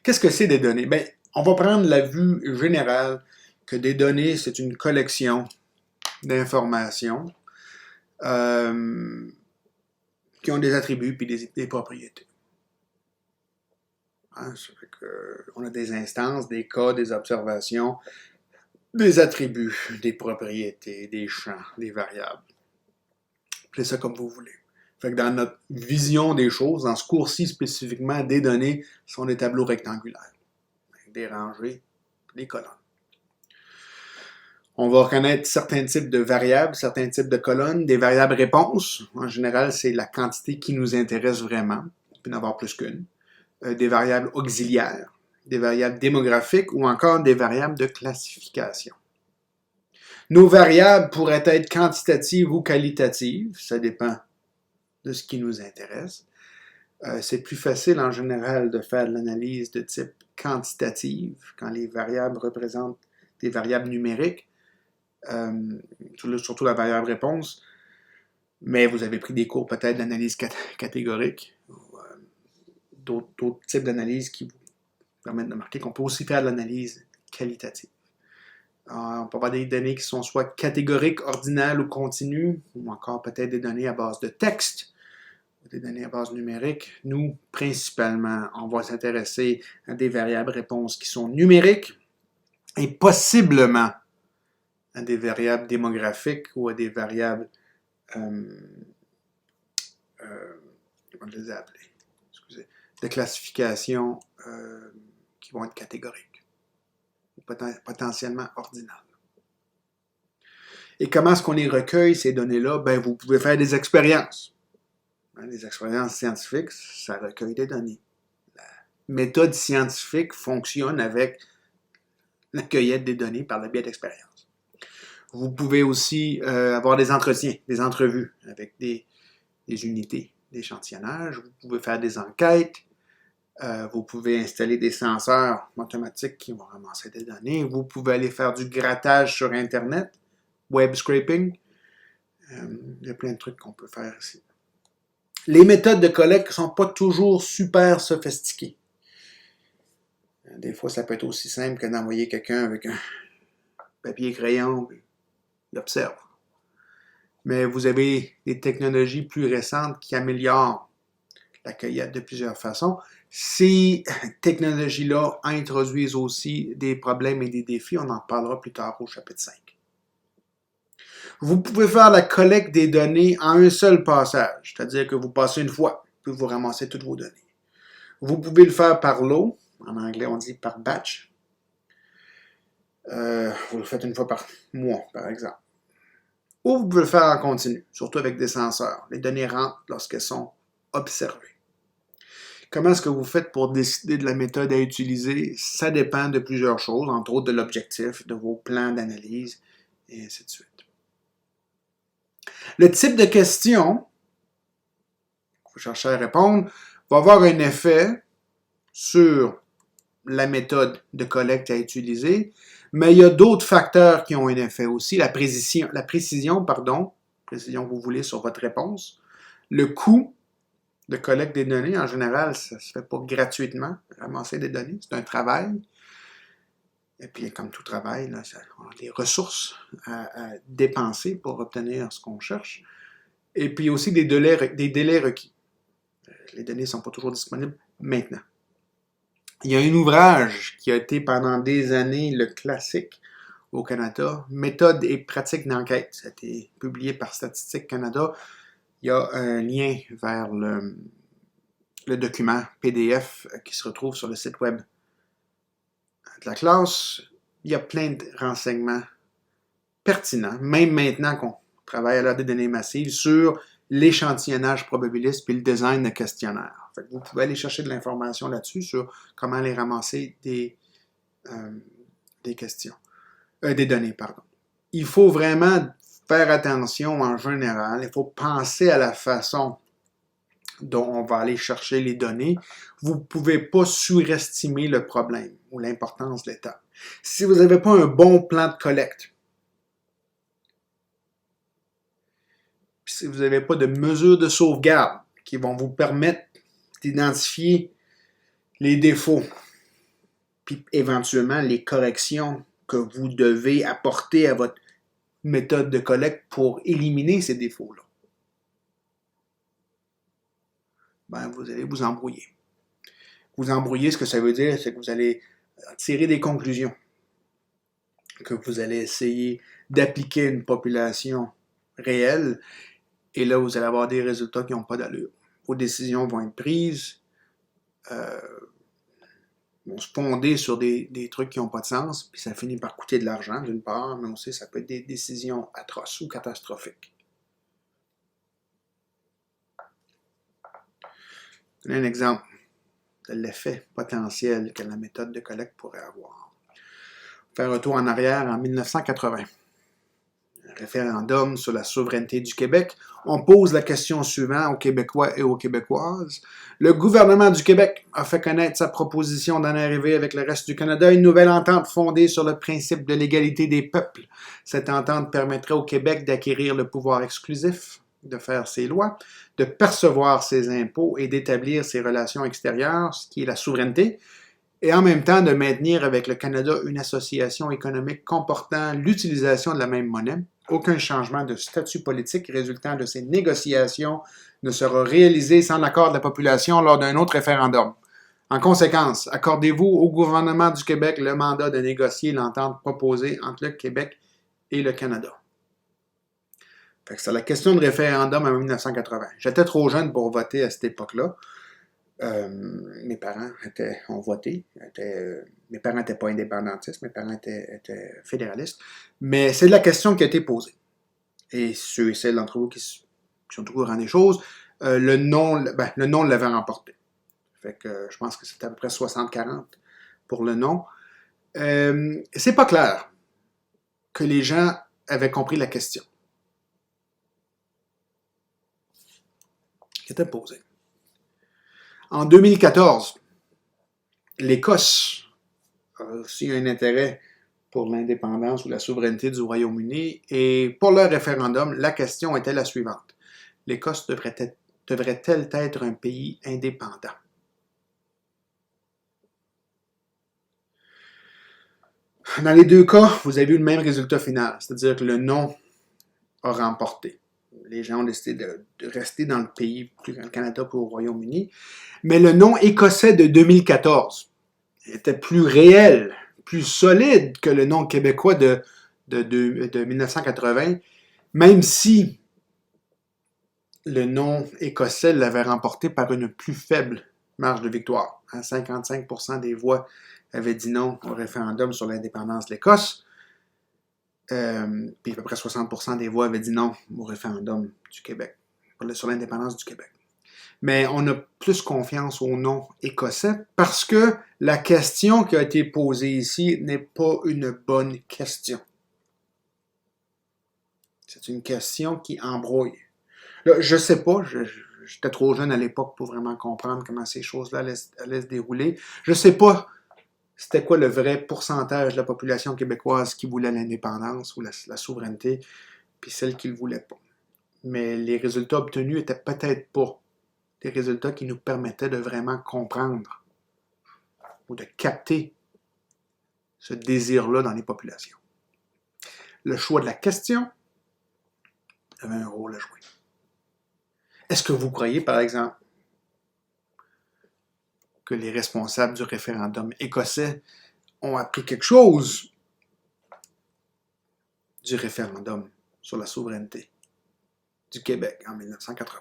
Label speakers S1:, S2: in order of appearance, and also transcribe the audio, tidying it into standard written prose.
S1: Qu'est-ce que c'est des données? Ben, on va prendre la vue générale que des données, c'est une collection d'informations euh, qui ont des attributs puis des propriétés. Hein, ça fait que, on a des instances, des cas, des observations, des attributs, des propriétés, des champs, des variables. Appelez ça comme vous voulez. Fait que dans notre vision des choses, dans ce cours-ci spécifiquement, des données sont des tableaux rectangulaires, avec des rangées, des colonnes. On va reconnaître certains types de variables, certains types de colonnes, des variables réponses. En général, c'est la quantité qui nous intéresse vraiment. Il peut y en avoir plus qu'une. Des variables auxiliaires, des variables démographiques ou encore des variables de classification. Nos variables pourraient être quantitatives ou qualitatives, ça dépend de ce qui nous intéresse. C'est plus facile en général de faire de l'analyse de type quantitative quand les variables représentent des variables numériques, surtout la variable réponse, mais vous avez pris des cours peut-être d'analyse catégorique, ou d'autres types d'analyse qui vous permettent de marquer qu'on peut aussi faire de l'analyse qualitative. On peut avoir des données qui sont soit catégoriques, ordinales ou continues, ou encore peut-être des données à base de texte, ou des données à base numérique. Nous, principalement, on va s'intéresser à des variables réponses qui sont numériques et possiblement à des variables démographiques ou à des variables, comment je les ai appelées? Excusez, de classification qui vont être catégoriques, potentiellement ordinales. Et comment est-ce qu'on les recueille, ces données-là? Ben, vous pouvez faire des expériences. Les expériences scientifiques, ça recueille des données. La méthode scientifique fonctionne avec la cueillette des données par le biais d'expériences. Vous pouvez aussi avoir des entretiens, des entrevues avec des unités d'échantillonnage. Vous pouvez faire des enquêtes. Vous pouvez installer des senseurs automatiques qui vont ramasser des données. Vous pouvez aller faire du grattage sur Internet, web scraping. Il y a plein de trucs qu'on peut faire ici. Les méthodes de collecte ne sont pas toujours super sophistiquées. Des fois, ça peut être aussi simple que d'envoyer quelqu'un avec un papier et crayon, puis il observe. Mais vous avez des technologies plus récentes qui améliorent la cueillette de plusieurs façons. Ces technologies-là introduisent aussi des problèmes et des défis. On en parlera plus tard au chapitre 5. Vous pouvez faire la collecte des données en un seul passage, c'est-à-dire que vous passez une fois, puis vous ramassez toutes vos données. Vous pouvez le faire par lot, en anglais on dit par batch. Vous le faites une fois par mois, par exemple. Ou vous pouvez le faire en continu, surtout avec des senseurs. Les données rentrent lorsqu'elles sont observées. Comment est-ce que vous faites pour décider de la méthode à utiliser? Ça dépend de plusieurs choses, entre autres de l'objectif, de vos plans d'analyse, et ainsi de suite. Le type de question que vous cherchez à répondre va avoir un effet sur la méthode de collecte à utiliser, mais il y a d'autres facteurs qui ont un effet aussi. La précision que vous voulez sur votre réponse, le coût de collecte des données, en général, ça ne se fait pas gratuitement, ramasser des données, c'est un travail. Et puis, comme tout travail, là, on a des ressources à dépenser pour obtenir ce qu'on cherche. Et puis aussi des délais requis. Les données ne sont pas toujours disponibles maintenant. Il y a un ouvrage qui a été pendant des années le classique au Canada, Méthode et pratique d'enquête. Ça a été publié par Statistique Canada. Il y a un lien vers le document PDF qui se retrouve sur le site web de la classe. Il y a plein de renseignements pertinents, même maintenant qu'on travaille à l'heure des données massives, sur l'échantillonnage probabiliste puis le design de questionnaires. Fait que vous pouvez aller chercher de l'information là-dessus sur comment aller ramasser des questions, des données, pardon. Il faut vraiment faire attention en général. Il faut penser à la façon dont on va aller chercher les données. Vous ne pouvez pas surestimer le problème ou l'importance de l'étape. Si vous n'avez pas un bon plan de collecte, si vous n'avez pas de mesures de sauvegarde qui vont vous permettre d'identifier les défauts puis éventuellement les corrections que vous devez apporter à votre méthode de collecte pour éliminer ces défauts-là. Ben, vous allez vous embrouiller. Vous embrouiller, ce que ça veut dire, c'est que vous allez tirer des conclusions, que vous allez essayer d'appliquer une population réelle, et là, vous allez avoir des résultats qui n'ont pas d'allure. Vos décisions vont être prises, vont se fonder sur des trucs qui n'ont pas de sens, puis ça finit par coûter de l'argent, d'une part, mais aussi ça peut être des décisions atroces ou catastrophiques. Je vais donner un exemple de l'effet potentiel que la méthode de collecte pourrait avoir. Faire un retour en arrière en 1980. Un référendum sur la souveraineté du Québec. On pose la question suivante aux Québécois et aux Québécoises. Le gouvernement du Québec a fait connaître sa proposition d'en arriver avec le reste du Canada une nouvelle entente fondée sur le principe de l'égalité des peuples. Cette entente permettrait au Québec d'acquérir le pouvoir exclusif, de faire ses lois, de percevoir ses impôts et d'établir ses relations extérieures, ce qui est la souveraineté, et en même temps de maintenir avec le Canada une association économique comportant l'utilisation de la même monnaie. Aucun changement de statut politique résultant de ces négociations ne sera réalisé sans l'accord de la population lors d'un autre référendum. En conséquence, accordez-vous au gouvernement du Québec le mandat de négocier l'entente proposée entre le Québec et le Canada. C'est la question de référendum en 1980. J'étais trop jeune pour voter à cette époque-là. Mes parents ont voté. Mes parents n'étaient pas indépendantistes, mes parents étaient fédéralistes. Mais c'est la question qui a été posée. Et ceux et celles d'entre vous qui sont au courant des choses, le non l'avait remporté. Fait que je pense que c'était à peu près 60-40 pour le non. C'est pas clair que les gens avaient compris la question qui était posée. En 2014, l'Écosse a aussi un intérêt pour l'indépendance ou la souveraineté du Royaume-Uni, et pour leur référendum, la question était la suivante. L'Écosse devrait-elle être un pays indépendant? Dans les deux cas, vous avez eu le même résultat final, c'est-à-dire que le non a remporté. Les gens ont décidé de rester dans le pays, plus dans le Canada pour au Royaume-Uni. Mais le non écossais de 2014 était plus réel, plus solide que le non québécois de 1980, même si le non écossais l'avait remporté par une plus faible marge de victoire. 55% des voix avaient dit non au référendum sur l'indépendance de l'Écosse. Puis à peu près 60% des voix avaient dit non au référendum du Québec, sur l'indépendance du Québec. Mais on a plus confiance au non écossais parce que la question qui a été posée ici n'est pas une bonne question. C'est une question qui embrouille. Là, je sais pas, j'étais trop jeune à l'époque pour vraiment comprendre comment ces choses-là allaient se dérouler. Je sais pas c'était quoi le vrai pourcentage de la population québécoise qui voulait l'indépendance ou la souveraineté, puis celle qui ne le voulait pas. Mais les résultats obtenus n'étaient peut-être pas des résultats qui nous permettaient de vraiment comprendre ou de capter ce désir-là dans les populations. Le choix de la question avait un rôle à jouer. Est-ce que vous croyez, par exemple, que les responsables du référendum écossais ont appris quelque chose du référendum sur la souveraineté du Québec en 1980?